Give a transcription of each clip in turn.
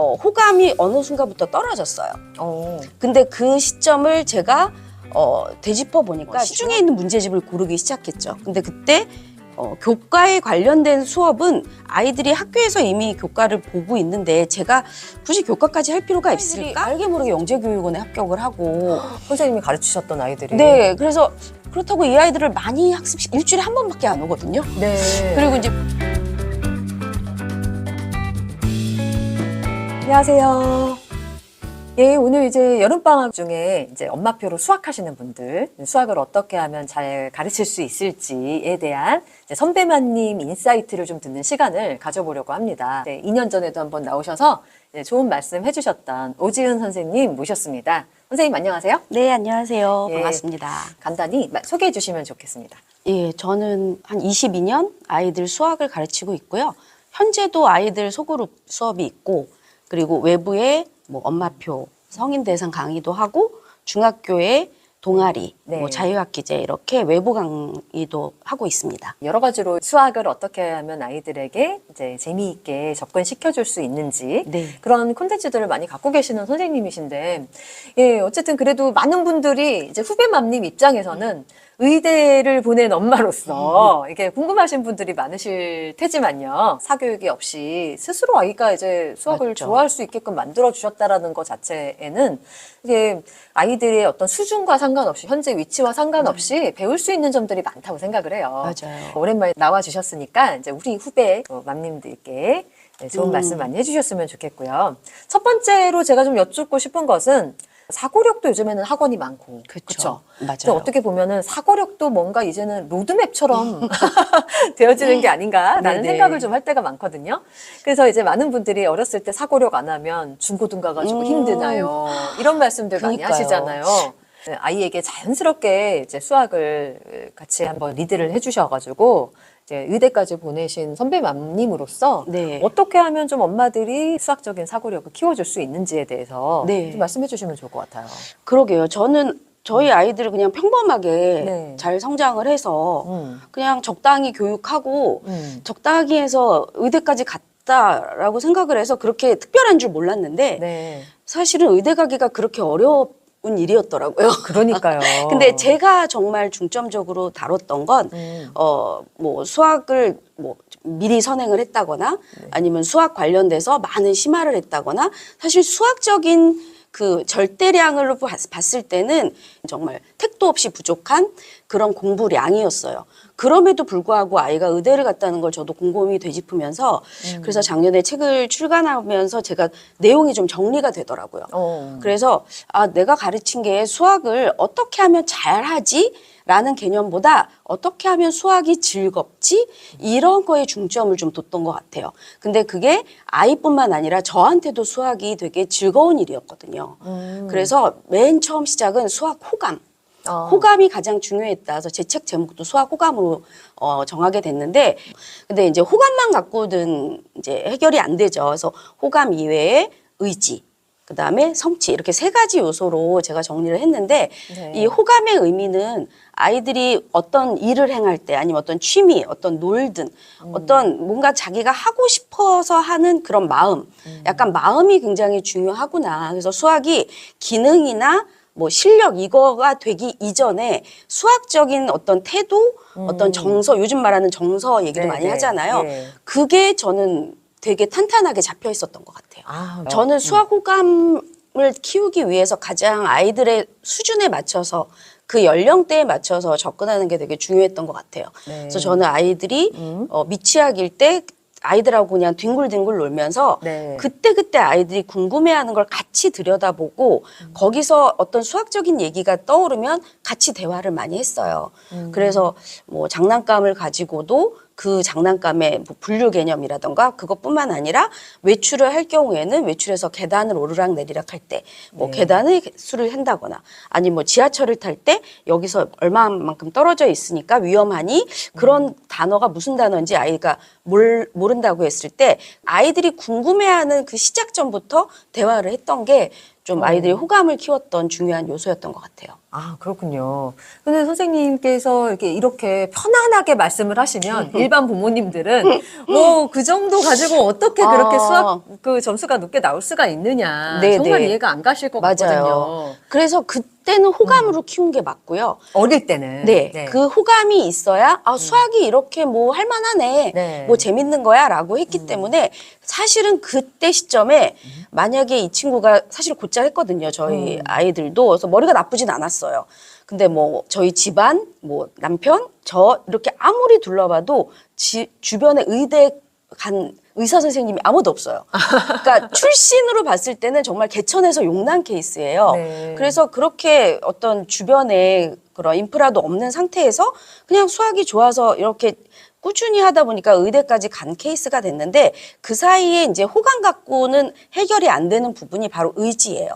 호감이 어느 순간부터 떨어졌어요. 근데 그 시점을 제가 되짚어 보니까 시중에 있는 문제집을 고르기 시작했죠. 근데 그때 교과에 관련된 수업은 아이들이 학교에서 이미 교과를 보고 있는데 제가 굳이 교과까지 할 필요가 있을까? 알게 모르게 영재교육원에 합격을 하고 선생님이 가르치셨던 아이들이. 네, 그래서 그렇다고 이 아이들을 많이 일주일에 한 번밖에 안 오거든요. 네. 그리고 이제 안녕하세요. 예, 오늘 이제 여름방학 중에 이제 엄마표로 수학하시는 분들, 수학을 어떻게 하면 잘 가르칠 수 있을지에 대한 이제 선배맘님 인사이트를 좀 듣는 시간을 가져보려고 합니다. 네, 2년 전에도 한번 나오셔서 좋은 말씀 해주셨던 오지은 선생님 모셨습니다. 선생님 안녕하세요. 네, 안녕하세요. 예, 반갑습니다. 간단히 소개해 주시면 좋겠습니다. 예, 저는 한 22년 아이들 수학을 가르치고 있고요. 현재도 아이들 소그룹 수업이 있고 그리고 외부에 뭐 엄마표, 성인 대상 강의도 하고 중학교에 동아리, 네. 뭐 자유학기제 이렇게 외부 강의도 하고 있습니다. 여러 가지로 수학을 어떻게 하면 아이들에게 이제 재미있게 접근시켜줄 수 있는지 네. 그런 콘텐츠들을 많이 갖고 계시는 선생님이신데, 예, 어쨌든 그래도 많은 분들이 이제 후배맘님 입장에서는 의대를 보낸 엄마로서 이게 궁금하신 분들이 많으실 테지만요. 사교육이 없이 스스로 아이가 이제 수학을 맞죠. 좋아할 수 있게끔 만들어 주셨다라는 것 자체에는 이게 아이들의 어떤 수준과 상관없이 현재 위치와 상관없이 배울 수 있는 점들이 많다고 생각을 해요. 맞아요. 오랜만에 나와 주셨으니까 이제 우리 후배 맘님들께 좋은 말씀 많이 해주셨으면 좋겠고요. 첫 번째로 제가 좀 여쭙고 싶은 것은 사고력도 요즘에는 학원이 많고. 그렇죠. 근데 맞아요. 어떻게 보면은 사고력도 뭔가 이제는 로드맵처럼 되어지는 게 아닌가라는 네네. 생각을 좀 할 때가 많거든요. 그래서 이제 많은 분들이 어렸을 때 사고력 안 하면 중고등 가가지고 힘드나요? 이런 말씀들 많이 그러니까요. 하시잖아요. 아이에게 자연스럽게 이제 수학을 같이 한번 리드를 해주셔가지고 이제 의대까지 보내신 선배맘님으로서 네. 어떻게 하면 좀 엄마들이 수학적인 사고력을 키워줄 수 있는지에 대해서 네. 좀 말씀해 주시면 좋을 것 같아요. 그러게요. 저는 저희 아이들을 그냥 평범하게 네. 잘 성장을 해서 음. 그냥 적당히 교육하고 적당히 해서 의대까지 갔다라고 생각을 해서 그렇게 특별한 줄 몰랐는데 네. 사실은 의대 가기가 그렇게 어려운 일이었더라고요. 그러니까요. 근데 제가 정말 중점적으로 다뤘던 건, 뭐 수학을 뭐 미리 선행을 했다거나 아니면 수학 관련돼서 많은 심화를 했다거나 사실 수학적인 그 절대량으로 봤을 때는 정말 택도 없이 부족한 그런 공부량이었어요. 그럼에도 불구하고 아이가 의대를 갔다는 걸 저도 곰곰이 되짚으면서 그래서 작년에 책을 출간하면서 제가 내용이 좀 정리가 되더라고요. 그래서 내가 가르친 게 수학을 어떻게 하면 잘하지? 라는 개념보다 어떻게 하면 수학이 즐겁지? 이런 거에 중점을 좀 뒀던 것 같아요. 근데 그게 아이뿐만 아니라 저한테도 수학이 되게 즐거운 일이었거든요. 그래서 맨 처음 시작은 수학 호감. 호감이 가장 중요했다. 그래서 제 책 제목도 수학 호감으로 정하게 됐는데, 근데 이제 호감만 갖고는 이제 해결이 안 되죠. 그래서 호감 이외에 의지, 그 다음에 성취 이렇게 세 가지 요소로 제가 정리를 했는데 네. 이 호감의 의미는 아이들이 어떤 일을 행할 때 아니면 어떤 취미, 어떤 놀든 어떤 뭔가 자기가 하고 싶어서 하는 그런 마음, 약간 마음이 굉장히 중요하구나. 그래서 수학이 기능이나 뭐 실력 이거가 되기 이전에 수학적인 어떤 태도, 어떤 정서, 요즘 말하는 정서 얘기도 많이 하잖아요. 네. 그게 저는 되게 탄탄하게 잡혀 있었던 것 같아요. 저는 수학 호감을 키우기 위해서 가장 아이들의 수준에 맞춰서 그 연령대에 맞춰서 접근하는 게 되게 중요했던 것 같아요. 그래서 저는 아이들이 미취학일 때 아이들하고 그냥 뒹굴뒹굴 놀면서 네. 그때그때 아이들이 궁금해하는 걸 같이 들여다보고 거기서 어떤 수학적인 얘기가 떠오르면 같이 대화를 많이 했어요. 그래서 뭐 장난감을 가지고도 그 장난감의 뭐 분류 개념이라던가 그것뿐만 아니라 외출을 할 경우에는 외출해서 계단을 오르락 내리락 할 때 뭐 계단의 수를 한다거나 아니 뭐 지하철을 탈 때 여기서 얼마만큼 떨어져 있으니까 위험하니 그런 단어가 무슨 단어인지 아이가 모른다고 했을 때 아이들이 궁금해하는 그 시작점부터 대화를 했던 게 좀 아이들의 호감을 키웠던 중요한 요소였던 것 같아요. 아, 그렇군요. 근데 선생님께서 이렇게 편안하게 말씀을 하시면 일반 부모님들은 뭐 그 정도 가지고 어떻게 그렇게 수학 그 점수가 높게 나올 수가 있느냐. 네, 정말 네. 이해가 안 가실 것 맞아요. 같거든요. 그래서 그때는 호감으로 키운 게 맞고요. 어릴 때는. 네, 그 호감이 있어야 수학이 이렇게 뭐 할만하네, 네. 뭐 재밌는 거야라고 했기 때문에 사실은 그때 시점에 만약에 이 친구가 사실 곧잘 했거든요. 저희 아이들도. 그래서 머리가 나쁘진 않았어요. 근데 뭐 저희 집안, 뭐 남편, 저 이렇게 아무리 둘러봐도 주변에 의대 간 의사 선생님이 아무도 없어요. 그러니까 출신으로 봤을 때는 정말 개천에서 용난 케이스예요. 네. 그래서 그렇게 어떤 주변에 그런 인프라도 없는 상태에서 그냥 수학이 좋아서 이렇게 꾸준히 하다 보니까 의대까지 간 케이스가 됐는데 그 사이에 이제 호감 갖고는 해결이 안 되는 부분이 바로 의지예요.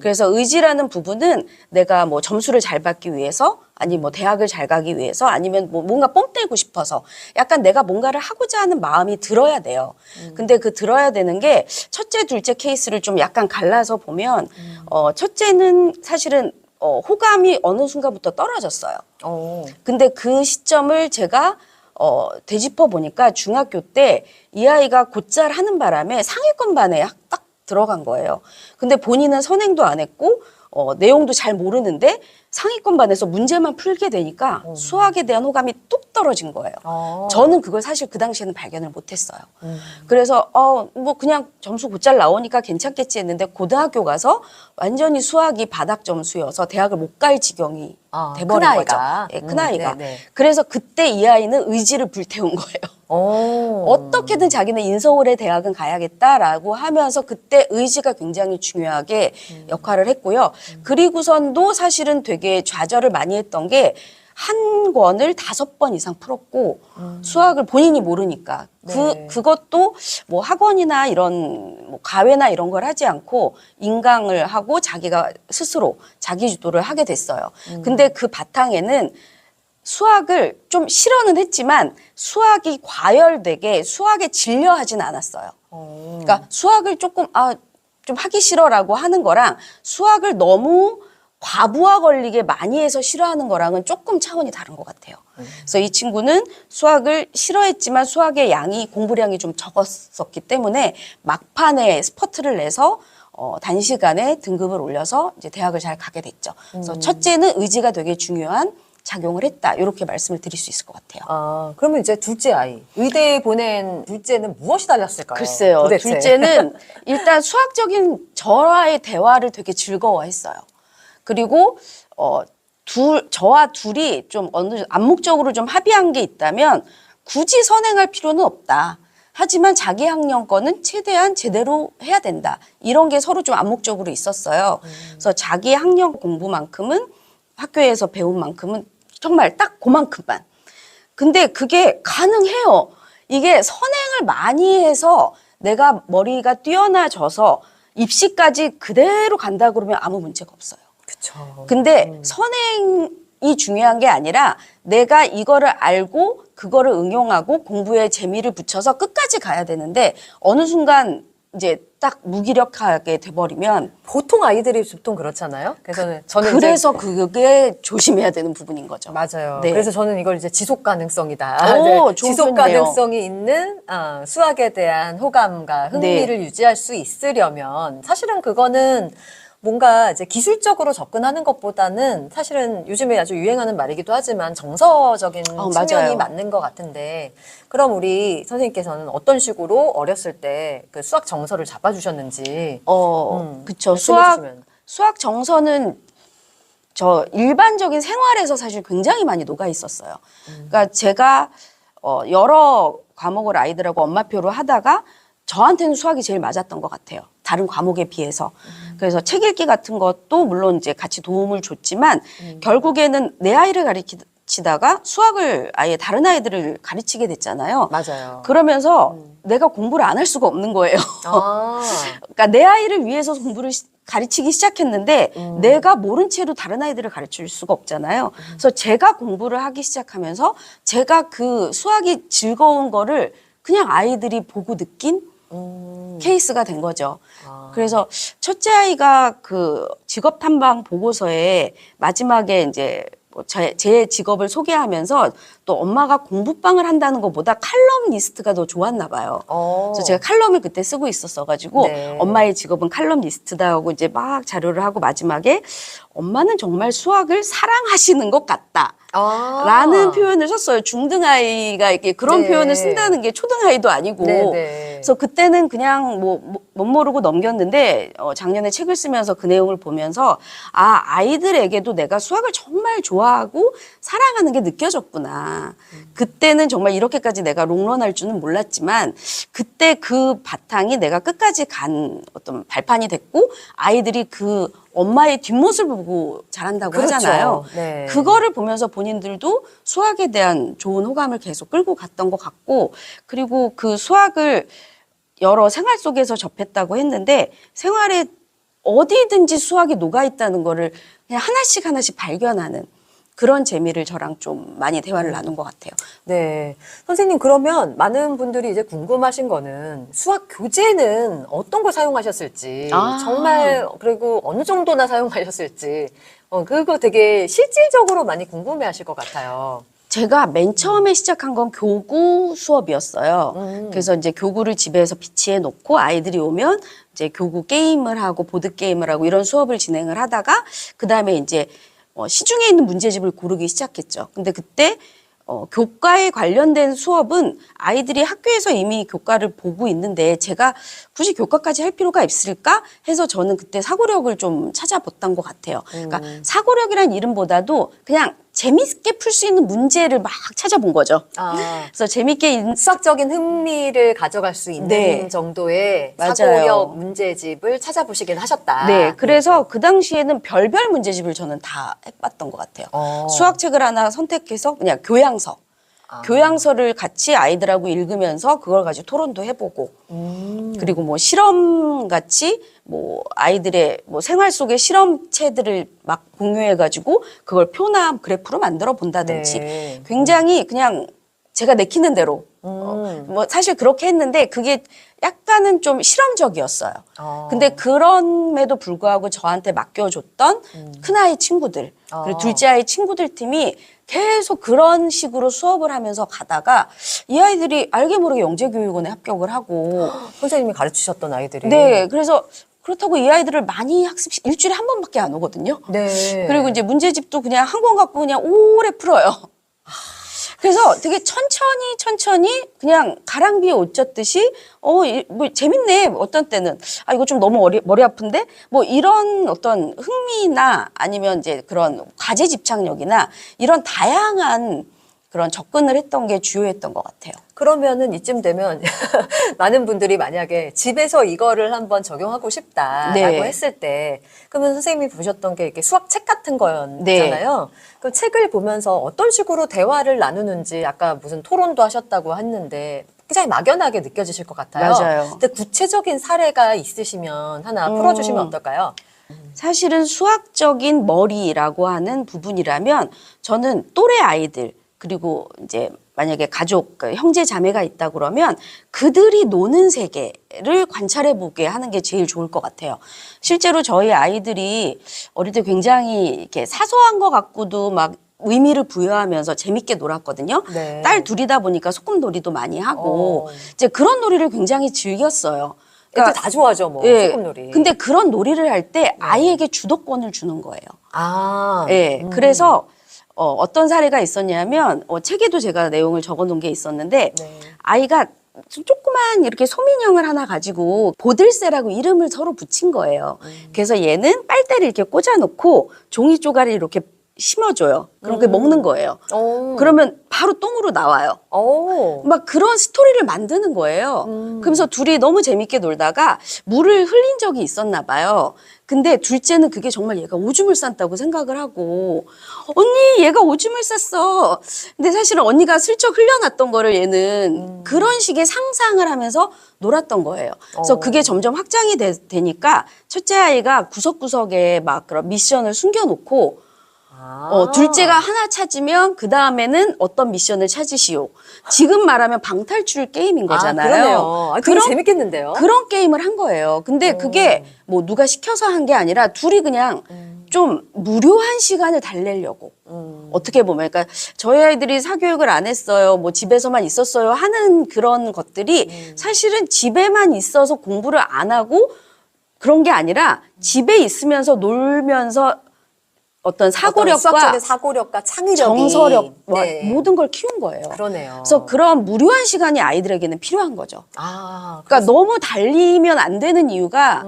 그래서 의지라는 부분은 내가 뭐 점수를 잘 받기 위해서 아니 뭐 대학을 잘 가기 위해서 아니면 뭐 뭔가 뽐내고 싶어서 약간 내가 뭔가를 하고자 하는 마음이 들어야 돼요. 근데 그 들어야 되는 게 첫째, 둘째 케이스를 좀 약간 갈라서 보면 첫째는 사실은 호감이 어느 순간부터 떨어졌어요. 근데 그 시점을 제가 되짚어 보니까 중학교 때 이 아이가 곧잘 하는 바람에 상위권 반에 딱 들어간 거예요. 근데 본인은 선행도 안 했고 내용도 잘 모르는데 상위권 반에서 문제만 풀게 되니까 수학에 대한 호감이 뚝 떨어진 거예요. 저는 그걸 사실 그 당시에는 발견을 못했어요. 그래서 뭐 그냥 점수 곧잘 나오니까 괜찮겠지 했는데 고등학교 가서 완전히 수학이 바닥 점수여서 대학을 못 갈 지경이 돼버린 거죠. 예, 큰 아이가. 네네. 그래서 그때 이 아이는 의지를 불태운 거예요. 어떻게든 자기는 인서울의 대학은 가야겠다라고 하면서 그때 의지가 굉장히 중요하게 역할을 했고요. 그리고선도 사실은 되게 좌절을 많이 했던 게 한 권을 5번 이상 풀었고 수학을 본인이 모르니까 네. 그것도 뭐 학원이나 이런 뭐 과외나 이런 걸 하지 않고 인강을 하고 자기가 스스로 자기 주도를 하게 됐어요. 근데 그 바탕에는 수학을 좀 싫어는 했지만 수학이 과열되게 수학에 질려하진 않았어요. 그러니까 수학을 조금 좀 하기 싫어라고 하는 거랑 수학을 너무 과부하 걸리게 많이 해서 싫어하는 거랑은 조금 차원이 다른 것 같아요. 그래서 이 친구는 수학을 싫어했지만 수학의 공부량이 좀 적었었기 때문에 막판에 스퍼트를 내서 단시간에 등급을 올려서 이제 대학을 잘 가게 됐죠. 그래서 첫째는 의지가 되게 중요한 작용을 했다. 이렇게 말씀을 드릴 수 있을 것 같아요. 그러면 이제 둘째 아이, 의대에 보낸 둘째는 무엇이 달랐을까요? 글쎄요. 도대체. 둘째는 일단 수학적인 저와의 대화를 되게 즐거워했어요. 그리고 저와 둘이 좀 암묵적으로 좀 합의한 게 있다면 굳이 선행할 필요는 없다. 하지만 자기 학년권은 최대한 제대로 해야 된다. 이런 게 서로 좀 암묵적으로 있었어요. 그래서 자기 학년 공부만큼은 학교에서 배운 만큼은 정말 딱 그만큼만. 근데 그게 가능해요. 이게 선행을 많이 해서 내가 머리가 뛰어나져서 입시까지 그대로 간다 그러면 아무 문제가 없어요. 그쵸. 근데 선행이 중요한 게 아니라 내가 이거를 알고 그거를 응용하고 공부에 재미를 붙여서 끝까지 가야 되는데 어느 순간 이제 딱 무기력하게 돼버리면 보통 아이들이 보통 그렇잖아요. 그래서 저는 그래서 그게 조심해야 되는 부분인 거죠. 맞아요. 네. 그래서 저는 이걸 이제 지속 가능성이다. 좋은 지속 표현이네요. 가능성이 있는 수학에 대한 호감과 흥미를 유지할 수 있으려면 사실은 그거는 뭔가 이제 기술적으로 접근하는 것보다는 사실은 요즘에 아주 유행하는 말이기도 하지만 정서적인 측면이 맞아요. 맞는 것 같은데 그럼 우리 선생님께서는 어떤 식으로 어렸을 때 그 수학 정서를 잡아주셨는지 그쵸. 말씀해 주시면. 수학 정서는 저 일반적인 생활에서 사실 굉장히 많이 녹아 있었어요. 그러니까 제가 여러 과목을 아이들하고 엄마표로 하다가 저한테는 수학이 제일 맞았던 것 같아요. 다른 과목에 비해서. 그래서 책 읽기 같은 것도 물론 이제 같이 도움을 줬지만 결국에는 내 아이를 가르치다가 수학을 아예 다른 아이들을 가르치게 됐잖아요. 맞아요. 그러면서 내가 공부를 안 할 수가 없는 거예요. 그러니까 내 아이를 위해서 공부를 가르치기 시작했는데 내가 모른 채로 다른 아이들을 가르칠 수가 없잖아요. 그래서 제가 공부를 하기 시작하면서 제가 그 수학이 즐거운 거를 그냥 아이들이 보고 느낀 케이스가 된 거죠. 그래서 첫째 아이가 그 직업 탐방 보고서에 마지막에 이제 뭐 제 직업을 소개하면서 또 엄마가 공부방을 한다는 것보다 칼럼 리스트가 더 좋았나 봐요. 그래서 제가 칼럼을 그때 쓰고 있었어가지고 네. 엄마의 직업은 칼럼 리스트다 하고 이제 막 자료를 하고 마지막에 엄마는 정말 수학을 사랑하시는 것 같다. 라는 표현을 썼어요. 중등아이가 이렇게 그런 네. 표현을 쓴다는 게 초등아이도 아니고. 네네. 그래서 그때는 그냥 못 모르고 넘겼는데 작년에 책을 쓰면서 그 내용을 보면서 아이들에게도 내가 수학을 정말 좋아하고 사랑하는 게 느껴졌구나. 그때는 정말 이렇게까지 내가 롱런할 줄은 몰랐지만 그때 그 바탕이 내가 끝까지 간 어떤 발판이 됐고 아이들이 그 엄마의 뒷모습을 보고 잘한다고 그렇죠. 하잖아요. 네. 그거를 보면서 본인들도 수학에 대한 좋은 호감을 계속 끌고 갔던 것 같고 그리고 그 수학을 여러 생활 속에서 접했다고 했는데 생활에 어디든지 수학이 녹아있다는 거를 그냥 하나씩 하나씩 발견하는 그런 재미를 저랑 좀 많이 대화를 나눈 것 같아요. 네. 선생님, 그러면 많은 분들이 이제 궁금하신 거는 수학 교재는 어떤 걸 사용하셨을지, 정말, 그리고 어느 정도나 사용하셨을지, 그거 되게 실질적으로 많이 궁금해 하실 것 같아요. 제가 맨 처음에 시작한 건 교구 수업이었어요. 그래서 이제 교구를 집에서 비치해 놓고 아이들이 오면 이제 교구 게임을 하고 보드 게임을 하고 이런 수업을 진행을 하다가 그 다음에 이제 시중에 있는 문제집을 고르기 시작했죠. 근데 그때 교과에 관련된 수업은 아이들이 학교에서 이미 교과를 보고 있는데 제가 굳이 교과까지 할 필요가 있을까 해서 저는 그때 사고력을 좀 찾아봤던 것 같아요. 그러니까 사고력이란 이름보다도 그냥 재밌게 풀 수 있는 문제를 막 찾아본 거죠. 그래서 재밌게 수학적인 흥미를 가져갈 수 있는 네. 정도의 맞아요. 사고력 문제집을 찾아보시긴 하셨다. 네, 그래서 그 당시에는 별별 문제집을 저는 다 해봤던 것 같아요. 수학책을 하나 선택해서 그냥 교양서. 교양서를 같이 아이들하고 읽으면서 그걸 가지고 토론도 해보고 그리고 뭐 실험 같이 뭐 아이들의 뭐 생활 속의 실험체들을 막 공유해가지고 그걸 표나 그래프로 만들어 본다든지 네. 굉장히 그냥 제가 내키는 대로 뭐 사실 그렇게 했는데 그게 약간은 좀 실험적이었어요. 근데 그럼에도 불구하고 저한테 맡겨줬던 큰아이 친구들 그리고 둘째 아이 친구들 팀이 계속 그런 식으로 수업을 하면서 가다가 이 아이들이 알게 모르게 영재교육원에 합격을 하고 선생님이 가르치셨던 아이들이. 네, 그래서 그렇다고 이 아이들을 많이 일주일에 한 번밖에 안 오거든요. 네. 그리고 이제 문제집도 그냥 한 권 갖고 그냥 오래 풀어요. 그래서 되게 천천히 그냥 가랑비에 옷 젖듯이 뭐 재밌네. 어떤 때는 이거 좀 너무 머리 아픈데 뭐 이런 어떤 흥미나 아니면 이제 그런 과제 집착력이나 이런 다양한 그런 접근을 했던 게 주요했던 것 같아요. 그러면은 이쯤 되면 많은 분들이 만약에 집에서 이거를 한번 적용하고 싶다라고 네. 했을 때 그러면 선생님이 보셨던 게 이렇게 수학책 같은 거였잖아요. 그 책을 보면서 어떤 식으로 대화를 나누는지 아까 무슨 토론도 하셨다고 했는데 굉장히 막연하게 느껴지실 것 같아요. 맞아요. 근데 구체적인 사례가 있으시면 하나 풀어주시면 어떨까요? 사실은 수학적인 머리라고 하는 부분이라면 저는 또래 아이들 그리고 이제 만약에 가족, 형제 자매가 있다 그러면 그들이 노는 세계를 관찰해 보게 하는 게 제일 좋을 것 같아요. 실제로 저희 아이들이 어릴 때 굉장히 이렇게 사소한 것 같고도 막 의미를 부여하면서 재밌게 놀았거든요. 네. 딸 둘이다 보니까 소꿉놀이도 많이 하고 이제 그런 놀이를 굉장히 즐겼어요. 애들 다 좋아하죠, 뭐 예, 소꿉놀이. 근데 그런 놀이를 할 때 아이에게 주도권을 주는 거예요. 예, 그래서 어떤 사례가 있었냐면 책에도 제가 내용을 적어놓은 게 있었는데 네. 아이가 조그만 이렇게 소민형을 하나 가지고 보들새라고 이름을 서로 붙인 거예요. 그래서 얘는 빨대를 이렇게 꽂아놓고 종이 쪼가리를 이렇게 심어줘요. 그럼 그게 먹는 거예요. 그러면 바로 똥으로 나와요. 막 그런 스토리를 만드는 거예요. 그러면서 둘이 너무 재밌게 놀다가 물을 흘린 적이 있었나 봐요. 근데 둘째는 그게 정말 얘가 오줌을 쌌다고 생각을 하고 언니 얘가 오줌을 쌌어. 근데 사실은 언니가 슬쩍 흘려놨던 거를 얘는 그런 식의 상상을 하면서 놀았던 거예요. 그래서 그게 점점 확장이 되니까 첫째 아이가 구석구석에 막 그런 미션을 숨겨놓고 둘째가 하나 찾으면 그 다음에는 어떤 미션을 찾으시오. 지금 말하면 방탈출 게임인 거잖아요. 그러네요. 되게 재밌겠는데요? 그런 게임을 한 거예요. 근데 그게 뭐 누가 시켜서 한 게 아니라 둘이 그냥 좀 무료한 시간을 달래려고. 어떻게 보면, 그러니까 저희 아이들이 사교육을 안 했어요, 뭐 집에서만 있었어요 하는 그런 것들이 사실은 집에만 있어서 공부를 안 하고 그런 게 아니라 집에 있으면서 놀면서 어떤 사고력과 수학적인 사고력과 창의력이 정서력 네. 모든 걸 키운 거예요. 그러네요. 그래서 그런 무료한 시간이 아이들에게는 필요한 거죠. 아, 그러니까 너무 달리면 안 되는 이유가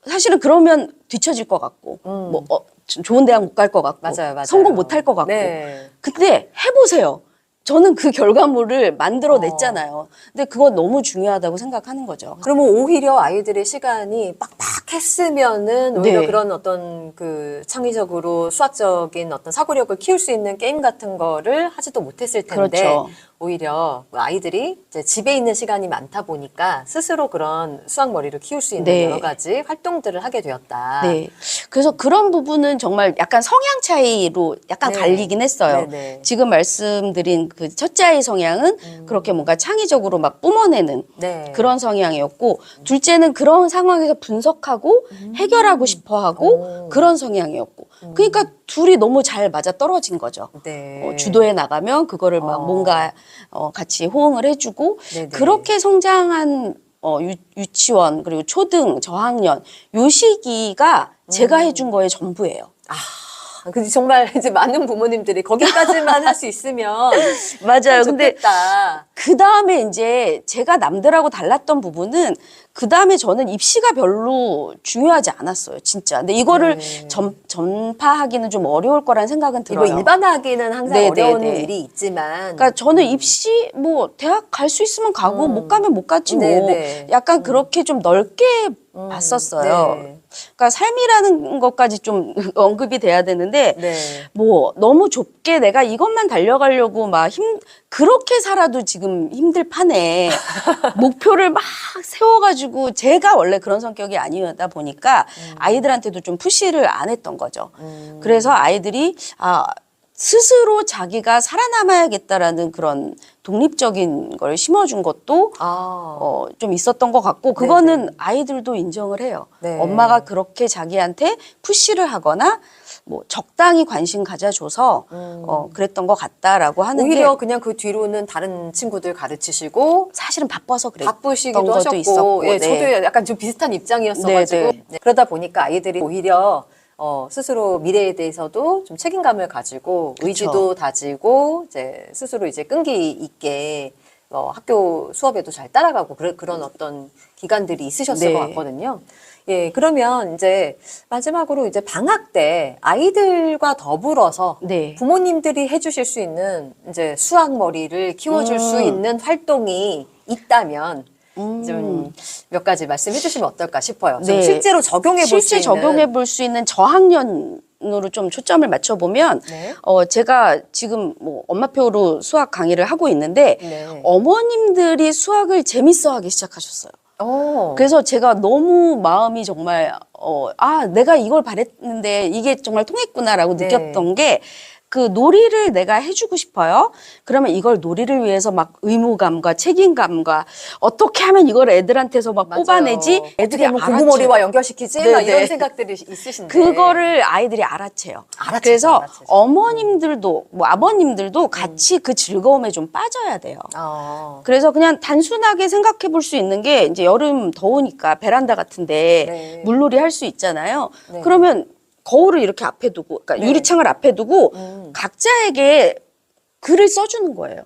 사실은 그러면 뒤처질 것 같고 뭐 좋은 대학 못 갈 것 같고 맞아요. 성공 못 할 것 같고 네. 근데 해보세요. 저는 그 결과물을 만들어냈잖아요. 근데 그건 너무 중요하다고 생각하는 거죠. 그러면 오히려 아이들의 시간이 빡빡했으면은 오히려 네. 그런 어떤 그 창의적으로 수학적인 어떤 사고력을 키울 수 있는 게임 같은 거를 하지도 못했을 텐데 그렇죠. 오히려 아이들이 이제 집에 있는 시간이 많다 보니까 스스로 그런 수학 머리를 키울 수 있는 네. 여러 가지 활동들을 하게 되었다. 네. 그래서 그런 부분은 정말 약간 성향 차이로 약간 네. 갈리긴 했어요. 네. 지금 말씀드린 그 첫째 아이 성향은 그렇게 뭔가 창의적으로 막 뿜어내는 네. 그런 성향이었고 둘째는 그런 상황에서 분석하고 해결하고 싶어 하고 그런 성향이었고 그러니까 둘이 너무 잘 맞아 떨어진 거죠. 네. 주도해 나가면 그거를 막 뭔가 같이 호응을 해주고 네네. 그렇게 성장한 유치원 그리고 초등 저학년 요 시기가 제가 해준 거의 전부예요. 근데 정말 이제 많은 부모님들이 거기까지만 할 수 있으면 맞아요. 근데 좋겠다. 그 다음에 이제 제가 남들하고 달랐던 부분은 그 다음에 저는 입시가 별로 중요하지 않았어요, 진짜. 근데 이거를 전파하기는 좀 어려울 거라는 생각은 들어요. 이거 일반화하기는 항상 네, 어려운 네, 네. 일이 있지만. 그러니까 저는 입시 뭐 대학 갈 수 있으면 가고 못 가면 못 갔지 뭐. 네, 네. 약간 그렇게 좀 넓게 봤었어요. 네. 그러니까 삶이라는 것까지 좀 언급이 돼야 되는데 네. 뭐 너무 좁게 내가 이것만 달려가려고 막 그렇게 살아도 지금 힘들 판에 목표를 막 세워가지고 제가 원래 그런 성격이 아니었다 보니까 아이들한테도 좀 푸시를 안 했던 거죠. 그래서 아이들이 스스로 자기가 살아남아야겠다라는 그런 독립적인 걸 심어준 것도 좀 있었던 것 같고 그거는 아이들도 인정을 해요. 네. 엄마가 그렇게 자기한테 푸시를 하거나 뭐 적당히 관심 가져줘서 그랬던 것 같다라고 하는 오히려 게 그냥 그 뒤로는 다른 친구들 가르치시고 사실은 바빠서 그랬던 바쁘시기도 것도 하셨고 있었고 예, 네. 저도 약간 좀 비슷한 입장이었어가지고 네, 네. 네. 그러다 보니까 아이들이 오히려 스스로 미래에 대해서도 좀 책임감을 가지고 그쵸. 의지도 다지고 이제 스스로 이제 끈기 있게 학교 수업에도 잘 따라가고 그런 어떤 기간들이 있으셨을 네. 것 같거든요. 예, 그러면 이제 마지막으로 이제 방학 때 아이들과 더불어서 네. 부모님들이 해주실 수 있는 이제 수학 머리를 키워줄 수 있는 활동이 있다면 좀 몇 가지 말씀해 주시면 어떨까 싶어요. 좀 네. 실제로 적용해 볼 수 실제 있는. 적용해 볼 수 있는 저학년으로 좀 초점을 맞춰보면 네. 제가 지금 뭐 엄마표로 수학 강의를 하고 있는데 네. 어머님들이 수학을 재밌어하기 시작하셨어요. 그래서 제가 너무 마음이 정말 내가 이걸 바랬는데 이게 정말 통했구나라고 네. 느꼈던 게 그 놀이를 내가 해주고 싶어요. 그러면 이걸 놀이를 위해서 막 의무감과 책임감과 어떻게 하면 이걸 애들한테서 막 맞아요. 뽑아내지 애들이 어떻게 하면 알아채요. 공부머리와 연결시키지? 막 네네. 이런 생각들이 있으신데. 그거를 아이들이 알아채요. 알아채죠, 그래서 알아채죠. 어머님들도 뭐 아버님들도 같이 그 즐거움에 좀 빠져야 돼요. 그래서 그냥 단순하게 생각해 볼 수 있는 게 이제 여름 더우니까 베란다 같은데 네. 물놀이 할 수 있잖아요. 네. 그러면 거울을 이렇게 앞에 두고, 그러니까 네. 유리창을 앞에 두고 각자에게 글을 써주는 거예요.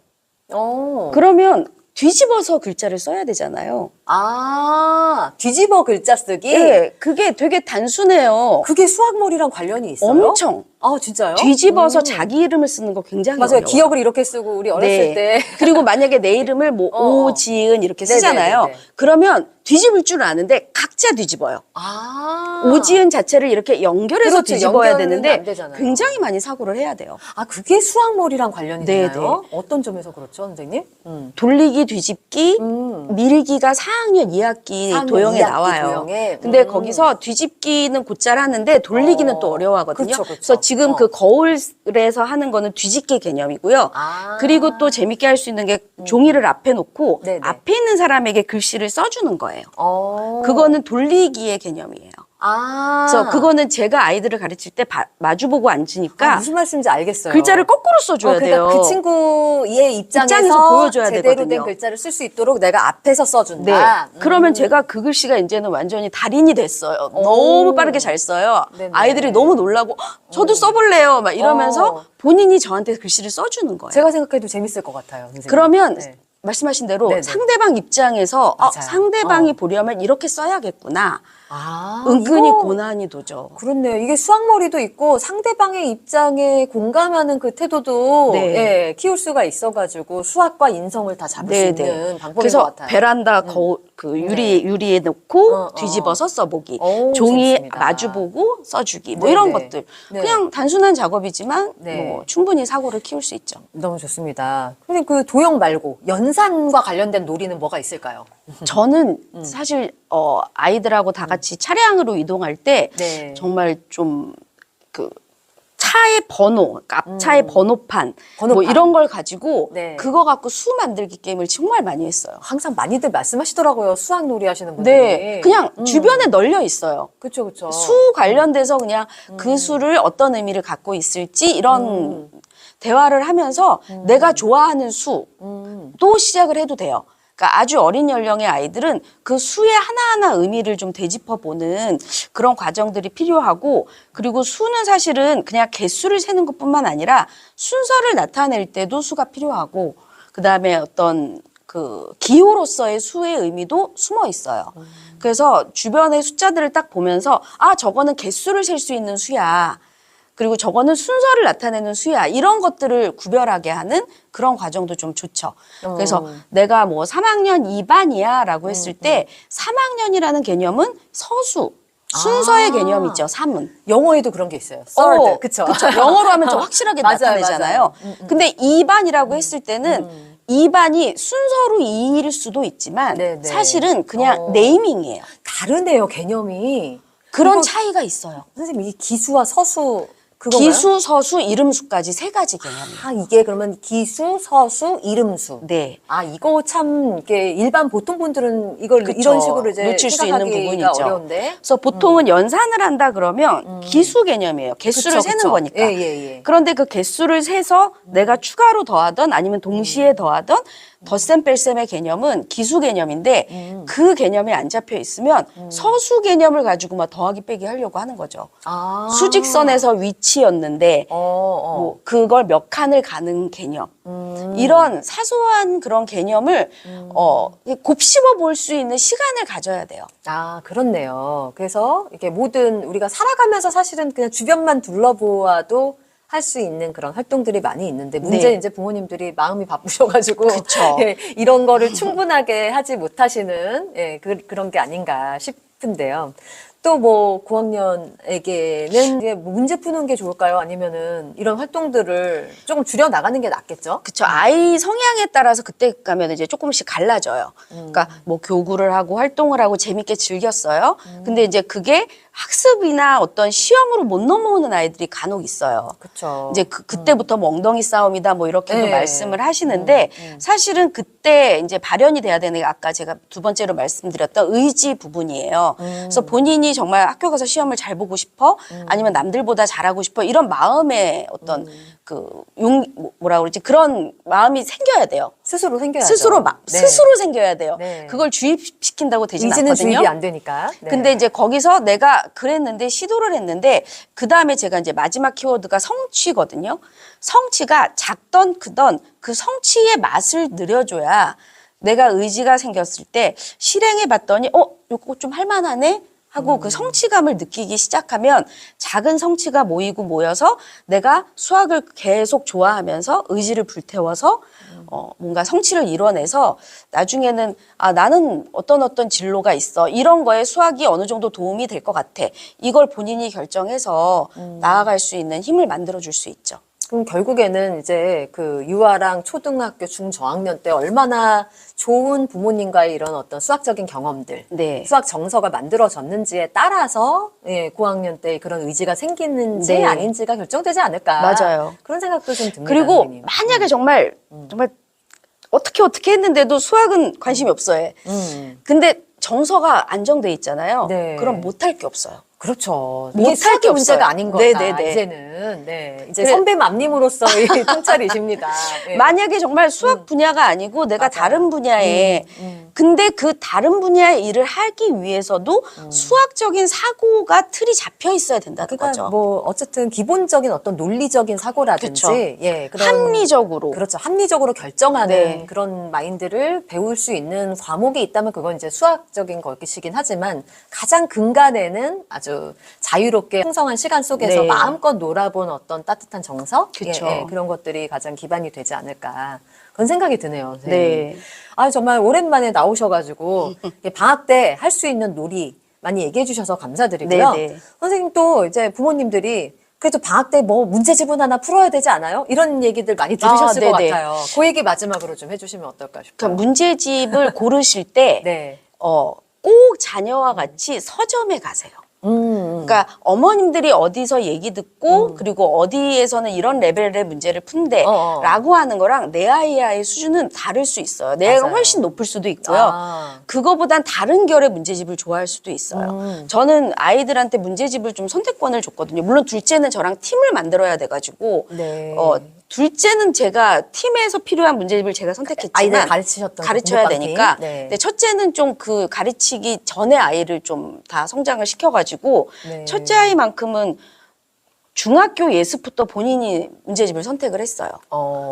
그러면 뒤집어서 글자를 써야 되잖아요. 뒤집어 글자 쓰기? 네, 그게 되게 단순해요. 그게 수학머리랑 관련이 있어요? 엄청. 진짜요? 뒤집어서 자기 이름을 쓰는 거 굉장히 맞아요. 어려워요. 기억을 이렇게 쓰고 우리 어렸을 네. 때. 그리고 만약에 내 이름을 뭐 오지은 이렇게 쓰잖아요. 네네네네. 그러면 뒤집을 줄 아는데 각자 뒤집어요. 오지은 자체를 이렇게 연결해서 그렇죠. 뒤집어야 연결은 되는데 안 되잖아요. 굉장히 많이 사고를 해야 돼요. 그게 수학머리랑 관련이 네, 되나요? 어떤 점에서 그렇죠, 선생님? 돌리기, 뒤집기, 밀기가 4학년 2학기 4학년 도형에 2학기 나와요. 도형에? 근데 거기서 뒤집기는 곧잘 하는데 돌리기는 또 어려워하거든요. 그쵸, 그쵸. 그래서 지금 그 거울에서 하는 거는 뒤집기 개념이고요. 아. 그리고 또 재밌게 할 수 있는 게 종이를 앞에 놓고 네네. 앞에 있는 사람에게 글씨를 써주는 거예요. 어. 그거는 돌리기의 개념이에요. 아. 그래서 그거는 제가 아이들을 가르칠 때 마주보고 앉으니까 무슨 말씀인지 알겠어요. 글자를 거꾸로 써줘야 그러니까 돼요. 그 친구의 입장에서, 입장에서 보여줘야 제대로 된 되거든요. 글자를 쓸 수 있도록 내가 앞에서 네. 써준다. 그러면 제가 그 글씨가 이제는 완전히 달인이 됐어요. 너무 빠르게 잘 써요. 네네. 아이들이 너무 놀라고 저도 써볼래요. 막 이러면서 본인이 저한테 글씨를 써주는 거예요. 제가 생각해도 재밌을 것 같아요. 선생님. 그러면 네. 말씀하신 대로 네네. 상대방 입장에서 맞아요. 상대방이 보려면 이렇게 써야겠구나. 아, 은근히 이거 고난이 도죠. 그렇네요. 이게 수학머리도 있고 상대방의 입장에 공감하는 그 태도도 네. 예, 키울 수가 있어가지고 수학과 인성을 다 잡을 수 있는 방법인 것 그래서 같아요. 베란다 거울 그 유리에 놓고 뒤집어서 써보기, 오, 종이 재밌습니다. 마주보고 써주기, 뭐 네네. 이런 것들. 네. 그냥 단순한 작업이지만 네. 뭐 충분히 사고를 키울 수 있죠. 너무 좋습니다. 근데 그 도형 말고 연산과 관련된 놀이는 뭐가 있을까요? 저는 사실 아이들하고 다 같이 차량으로 이동할 때 네. 정말 좀 그 차의 번호, 그러니까 앞차의 번호판, 뭐 번호판. 이런 걸 가지고 네. 그거 갖고 수 만들기 게임을 정말 많이 했어요. 항상 많이들 말씀하시더라고요. 수학 놀이 하시는 분들이. 네, 그냥 주변에 널려 있어요. 그렇죠, 그렇죠. 수 관련돼서 그냥 그 수를 어떤 의미를 갖고 있을지 이런 대화를 하면서 내가 좋아하는 수도 시작을 해도 돼요. 그러니까 아주 어린 연령의 아이들은 그 수의 하나하나 의미를 좀 되짚어보는 그런 과정들이 필요하고, 그리고 수는 사실은 그냥 개수를 세는 것뿐만 아니라 순서를 나타낼 때도 수가 필요하고, 그다음에 어떤 그 기호로서의 수의 의미도 숨어 있어요. 그래서 주변의 숫자들을 딱 보면서 저거는 개수를 셀 수 있는 수야. 그리고 저거는 순서를 나타내는 수야. 이런 것들을 구별하게 하는 그런 과정도 좀 좋죠. 그래서 내가 뭐 3학년 2반이야 라고 했을 때 3학년이라는 개념은 서수, 순서의 개념이죠. 3은. 영어에도 그런 게 있어요. third. 그쵸. 영어로 하면 좀 확실하게 맞아요, 나타내잖아요. 맞아요. 근데 2반이라고 했을 때는 2반이 순서로 2일 수도 있지만 네네. 사실은 그냥 네이밍이에요. 다르네요, 개념이. 그런 이거 차이가 있어요. 선생님, 이 기수와 서수 그건가요? 기수, 서수, 이름수까지 세 가지 개념이에요. 이게 그러면 기수, 서수, 이름수. 네. 이거 참 이게 일반 보통 분들은 이걸 그쵸. 이런 식으로 이제 놓칠 수 있는 생각하기가 부분이죠. 어려운데. 그래서 보통은 연산을 한다 그러면 기수 개념이에요. 개수를 그쵸, 세는 그쵸. 거니까. 예. 그런데 그 개수를 세서 내가 추가로 더하던 아니면 동시에 더하던 덧셈 뺄셈의 개념은 기수 개념인데 그 개념이 안 잡혀 있으면 서수 개념을 가지고 막 더하기 빼기 하려고 하는 거죠. 수직선에서 위치였는데 뭐 그걸 몇 칸을 가는 개념. 이런 사소한 그런 개념을 곱씹어 볼 수 있는 시간을 가져야 돼요. 그렇네요. 그래서 이게 모든 우리가 살아가면서 사실은 그냥 주변만 둘러보아도 할 수 있는 그런 활동들이 많이 있는데 문제는 이제 부모님들이 마음이 바쁘셔가지고 그쵸. 예, 이런 거를 충분하게 하지 못하시는 그런 게 아닌가 싶은데요. 또 뭐 고학년에게는 이제 문제 푸는 게 좋을까요? 아니면은 이런 활동들을 조금 줄여 나가는 게 낫겠죠? 그쵸. 아이 성향에 따라서 그때 가면 이제 조금씩 갈라져요. 그러니까 뭐 교구를 하고 활동을 하고 재밌게 즐겼어요. 근데 이제 그게 학습이나 어떤 시험으로 못 넘어오는 아이들이 간혹 있어요. 그렇죠. 이제 그때부터 뭐 엉덩이 싸움이다 뭐 이렇게도 네. 말씀을 하시는데 사실은 그때 이제 발현이 돼야 되는 게 아까 제가 두 번째로 말씀드렸던 의지 부분이에요. 그래서 본인이 정말 학교 가서 시험을 잘 보고 싶어 아니면 남들보다 잘하고 싶어 이런 마음의 어떤 뭐라 그러지 그런 마음이 생겨야 돼요. 스스로 생겨야죠. 스스로 생겨야 돼요. 네. 그걸 주입시킨다고 되진 의지는 않거든요. 주입이 안 되니까. 네. 근데 이제 거기서 내가 그랬는데 시도를 했는데 그 다음에 제가 이제 마지막 키워드가 성취거든요. 성취가 작던 크던 그 성취의 맛을 느려줘야 내가 의지가 생겼을 때 실행해 봤더니 요거 좀 할만하네 하고 그 성취감을 느끼기 시작하면 작은 성취가 모이고 모여서 내가 수학을 계속 좋아하면서 의지를 불태워서 뭔가 성취를 이뤄내서 나중에는 나는 어떤 진로가 있어. 이런 거에 수학이 어느 정도 도움이 될 것 같아. 이걸 본인이 결정해서 나아갈 수 있는 힘을 만들어줄 수 있죠. 그럼 결국에는 이제 그 유아랑 초등학교 중저학년 때 얼마나 좋은 부모님과의 이런 어떤 수학적인 경험들, 네. 수학 정서가 만들어졌는지에 따라서 예, 고학년 때 그런 의지가 생기는지 네. 아닌지가 결정되지 않을까. 맞아요. 그런 생각도 좀 듭니다. 그리고 선생님. 만약에 정말 어떻게 했는데도 수학은 관심이 없어해. 근데 정서가 안정돼 있잖아요. 네. 그럼 못할 게 없어요. 그렇죠. 못할 이게 수학이 게 문제가 없어요. 아닌 거다. 네네네. 이제는 네. 이제 그래- 선배 맘님으로서의 통찰이십니다. 예. 만약에 정말 수학 분야가 아니고 내가 맞아요. 다른 분야에 근데 그 다른 분야의 일을 하기 위해서도 수학적인 사고가 틀이 잡혀 있어야 된다는 그러니까 거죠. 뭐 어쨌든 기본적인 어떤 논리적인 사고라든지 그쵸. 예, 그런 합리적으로. 그렇죠. 합리적으로 결정하는 네. 그런 마인드를 배울 수 있는 과목이 있다면 그건 이제 수학적인 것이긴 하지만 가장 근간에는 아주 자유롭게 풍성한 시간 속에서 네. 마음껏 놀아본 어떤 따뜻한 정서 그쵸. 예, 그런 것들이 가장 기반이 되지 않을까 그런 생각이 드네요. 선생님. 네. 아 정말 오랜만에 나오셔가지고 방학 때 할 수 있는 놀이 많이 얘기해 주셔서 감사드리고요. 네, 네. 선생님 또 이제 부모님들이 그래도 방학 때 뭐 문제집은 하나 풀어야 되지 않아요? 이런 얘기들 많이 들으셨을 것 네네. 같아요. 그 얘기 마지막으로 좀 해주시면 어떨까 싶어요. 그러니까 문제집을 고르실 때 네. 꼭 자녀와 같이 서점에 가세요. 그러니까 어머님들이 어디서 얘기 듣고 그리고 어디에서는 이런 레벨의 문제를 푼대 라고 하는 거랑 내 아이의 수준은 다를 수 있어요. 내가 맞아요. 훨씬 높을 수도 있고요. 아. 그거보단 다른 결의 문제집을 좋아할 수도 있어요. 저는 아이들한테 문제집을 좀 선택권을 줬거든요. 물론 둘째는 저랑 팀을 만들어야 돼가지고 네. 둘째는 제가 팀에서 필요한 문제집을 제가 선택했지만 아이들 가르치셨던 가르쳐야 그 되니까 네. 근데 첫째는 좀 그 가르치기 전에 아이를 좀 다 성장을 시켜가지고 네. 첫째 아이만큼은 중학교 예습부터 본인이 문제집을 선택을 했어요.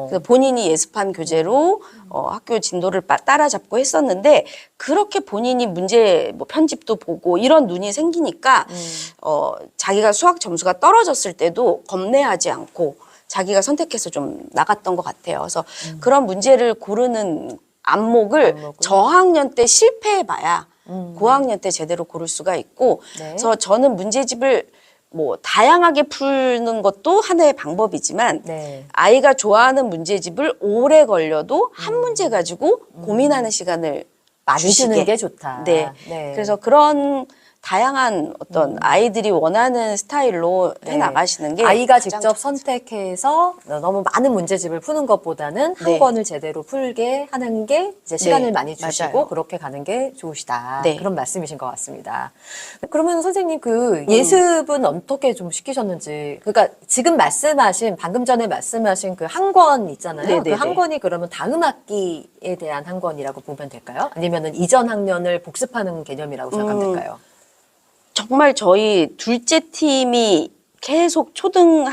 그래서 본인이 예습한 교재로 학교 진도를 따라잡고 했었는데 그렇게 본인이 문제 뭐 편집도 보고 이런 눈이 생기니까 자기가 수학 점수가 떨어졌을 때도 겁내하지 않고 자기가 선택해서 좀 나갔던 것 같아요. 그래서 그런 문제를 고르는 안목을 저학년 때 실패해봐야 고학년 때 제대로 고를 수가 있고 네. 그래서 저는 문제집을 뭐 다양하게 푸는 것도 하나의 방법이지만 네. 아이가 좋아하는 문제집을 오래 걸려도 한 문제 가지고 고민하는 시간을 많이 주시게. 주는 게 좋다. 네. 네. 그래서 그런 다양한 어떤 아이들이 원하는 스타일로 해 나가시는 게 아이가 가장 직접 좋죠. 선택해서 너무 많은 문제집을 푸는 것보다는 한 네. 권을 제대로 풀게 하는 게 이제 시간을 네, 많이 주시고 맞아요. 그렇게 가는 게 좋으시다. 네. 그런 말씀이신 것 같습니다. 그러면 선생님 그 예습은 어떻게 좀 시키셨는지 그러니까 지금 말씀하신 방금 전에 말씀하신 그 한 권 있잖아요. 네, 그 네, 한 네. 권이 그러면 다음 학기에 대한 한 권이라고 보면 될까요? 아니면은 이전 학년을 복습하는 개념이라고 생각하면 될까요? 정말 저희 둘째 팀이 계속 초등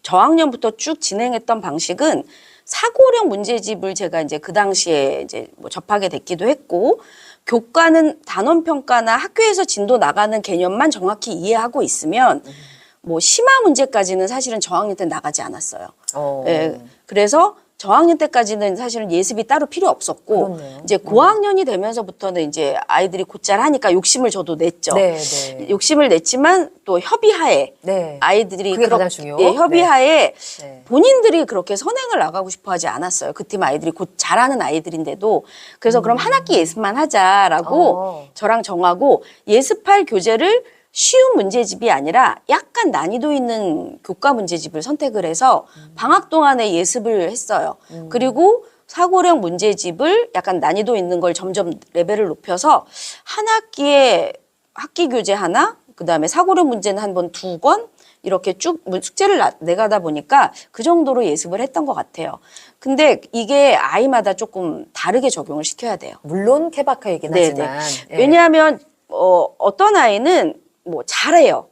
저학년부터 쭉 진행했던 방식은 사고력 문제집을 제가 이제 그 당시에 이제 뭐 접하게 됐기도 했고 교과는 단원 평가나 학교에서 진도 나가는 개념만 정확히 이해하고 있으면 뭐 심화 문제까지는 사실은 저학년 때 나가지 않았어요. 예, 그래서 저학년 때까지는 사실은 예습이 따로 필요 없었고 그렇네요. 이제 고학년이 되면서부터는 이제 아이들이 곧잘 하니까 욕심을 저도 냈죠. 네, 네. 욕심을 냈지만 또 협의하에 네. 아이들이 그게 가장 중요. 예, 협의하에 네. 본인들이 그렇게 선행을 나가고 싶어 하지 않았어요. 그 팀 아이들이 곧 잘하는 아이들인데도. 그래서 그럼 한 학기 예습만 하자라고 저랑 정하고 예습할 교재를 쉬운 문제집이 아니라 약간 난이도 있는 교과 문제집을 선택을 해서 방학 동안에 예습을 했어요. 그리고 사고력 문제집을 약간 난이도 있는 걸 점점 레벨을 높여서 한 학기에 학기 교재 하나, 그다음에 사고력 문제는 한 번 2권 이렇게 쭉 숙제를 내가다 보니까 그 정도로 예습을 했던 것 같아요. 근데 이게 아이마다 조금 다르게 적용을 시켜야 돼요. 물론 케바케이긴 네네. 하지만 예. 왜냐하면 어떤 아이는 뭐 잘해요.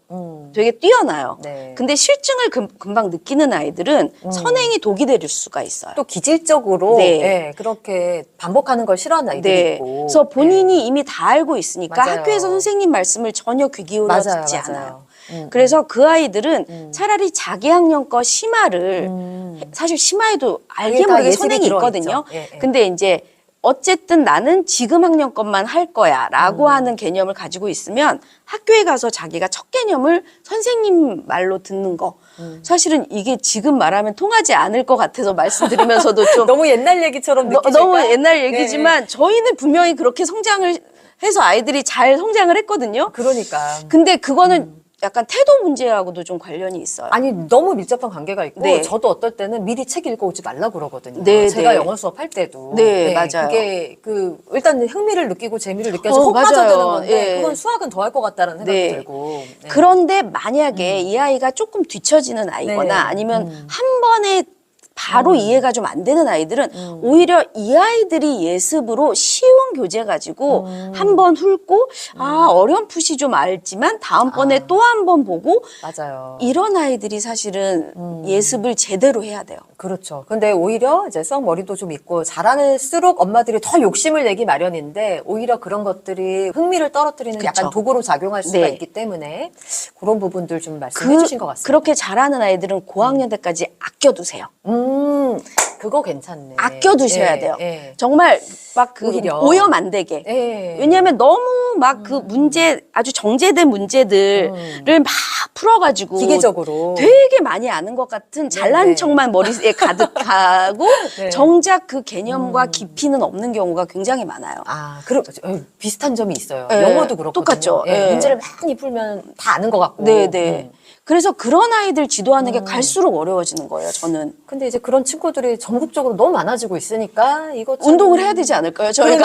되게 뛰어나요. 네. 근데 실증을 금방 느끼는 아이들은 선행이 독이 될 수가 있어요. 또 기질적으로 네. 예, 그렇게 반복하는 걸 싫어하는 아이들이 네. 있고 그래서 본인이 이미 다 알고 있으니까 맞아요. 학교에서 선생님 말씀을 전혀 귀 기울여 맞아요, 듣지 맞아요. 않아요. 그래서 그 아이들은 차라리 자기 학년 거 심화를 사실 심화에도 알게 다 모르게 예습이 선행이 들어있죠. 있거든요. 예, 예. 근데 이제 어쨌든 나는 지금 학년 것만 할 거야 라고 하는 개념을 가지고 있으면 학교에 가서 자기가 첫 개념을 선생님 말로 듣는 거 사실은 이게 지금 말하면 통하지 않을 것 같아서 말씀드리면서도 좀 너무 옛날 얘기처럼 느끼실까? 너무 옛날 얘기지만 저희는 분명히 그렇게 성장을 해서 아이들이 잘 성장을 했거든요. 그러니까. 근데 그거는 약간 태도 문제하고도 좀 관련이 있어요. 아니 너무 밀접한 관계가 있고 네. 저도 어떨 때는 미리 책 읽어오지 말라 그러거든요. 네, 제가 네. 영어 수업할 때도 네, 맞아요. 그게 일단 흥미를 느끼고 재미를 느껴서 꼭 맞아요. 빠져드는 건데 예. 그건 수학은 더 할 것 같다는 생각이 네. 들고. 네. 그런데 만약에 이 아이가 조금 뒤처지는 아이거나 네. 아니면 한 번에 바로 이해가 좀 안 되는 아이들은 오히려 이 아이들이 예습으로 쉬운 교재 가지고 한 번 훑고 어렴풋이 좀 알지만 다음번에 또 한 번 보고 맞아요. 이런 아이들이 사실은 예습을 제대로 해야 돼요. 그렇죠. 근데 오히려 이제 수학 머리도 좀 있고 잘할수록 엄마들이 더 욕심을 내기 마련인데 오히려 그런 것들이 흥미를 떨어뜨리는 약간 그쵸. 도구로 작용할 수가 네. 있기 때문에 그런 부분들 좀 말씀해 주신 것 같습니다. 그렇게 잘하는 아이들은 고학년 때까지 아껴두세요. 그거 괜찮네. 아껴두셔야 예, 돼요. 예. 정말 막 그 오히려. 오염 안 되게. 예. 왜냐하면 너무 막 그 문제 아주 정제된 문제들을 막 풀어가지고 기계적으로. 되게 많이 아는 것 같은 잘난 네. 척만 머리에 가득하고 네. 정작 그 개념과 깊이는 없는 경우가 굉장히 많아요. 비슷한 점이 있어요. 예, 영어도 그렇거든요. 똑같죠. 예, 예. 문제를 많이 풀면 다 아는 것 같고. 네네. 그래서 그런 아이들 지도하는 게 갈수록 어려워지는 거예요. 저는 근데 이제 그런 친구들이 전국적으로 너무 많아지고 있으니까 이거 참- 운동을 해야 되지 않을까요? 저희가.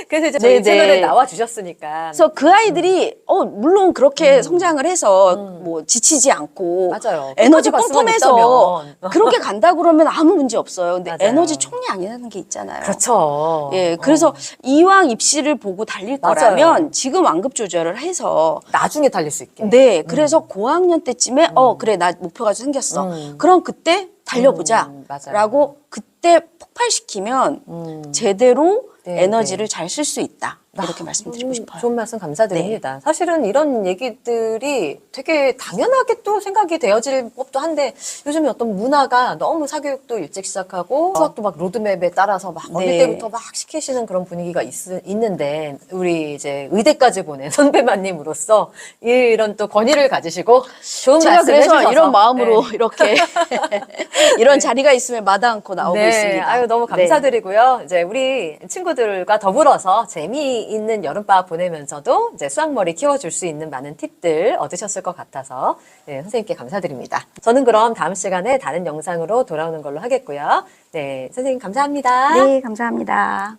그래서 이제 저희 네네. 채널에 나와 주셨으니까. 그래서 그 아이들이 물론 그렇게 성장을 해서 뭐 지치지 않고 맞아요. 에너지 끝까지 갈 수만 뿜뿜해서 있다면. 그렇게 간다 그러면 아무 문제 없어요. 근데 맞아요. 에너지 총량이라는 게 있잖아요. 그렇죠. 예, 그래서 이왕 입시를 보고 달릴 맞아요. 거라면 지금 완급 조절을 해서 나중에 달릴 수 있게. 네, 그래서 고학년 때쯤에 그래 나 목표가 생겼어. 그럼 그때 달려보자. 맞아요. 라고 그때 폭발시키면 제대로 네, 에너지를 잘 쓸 수 있다. 이렇게 말씀드리고 싶어요. 좋은 말씀 감사드립니다. 사실은 이런 얘기들이 되게 당연하게 또 생각이 되어질 법도 한데 요즘에 어떤 문화가 너무 사교육도 일찍 시작하고 수학도 막 로드맵에 따라서 막 어릴 네. 때부터 막 시키시는 그런 분위기가 있는데 우리 이제 의대까지 보낸 선배마님으로서 이런 또 권위를 가지시고 좋은 제가 말씀 그래서 해주셔서 이런 마음으로 네. 이렇게 이런 자리가 있으면 마다 않고 나오고 있습니다. 아유, 너무 네. 감사드리고요. 이제 우리 친구들과 더불어서 재미있는 여름방학 보내면서도 이제 수학머리 키워줄 수 있는 많은 팁들 얻으셨을 것 같아서 네, 선생님께 감사드립니다. 저는 그럼 다음 시간에 다른 영상으로 돌아오는 걸로 하겠고요. 네, 선생님 감사합니다. 네, 감사합니다.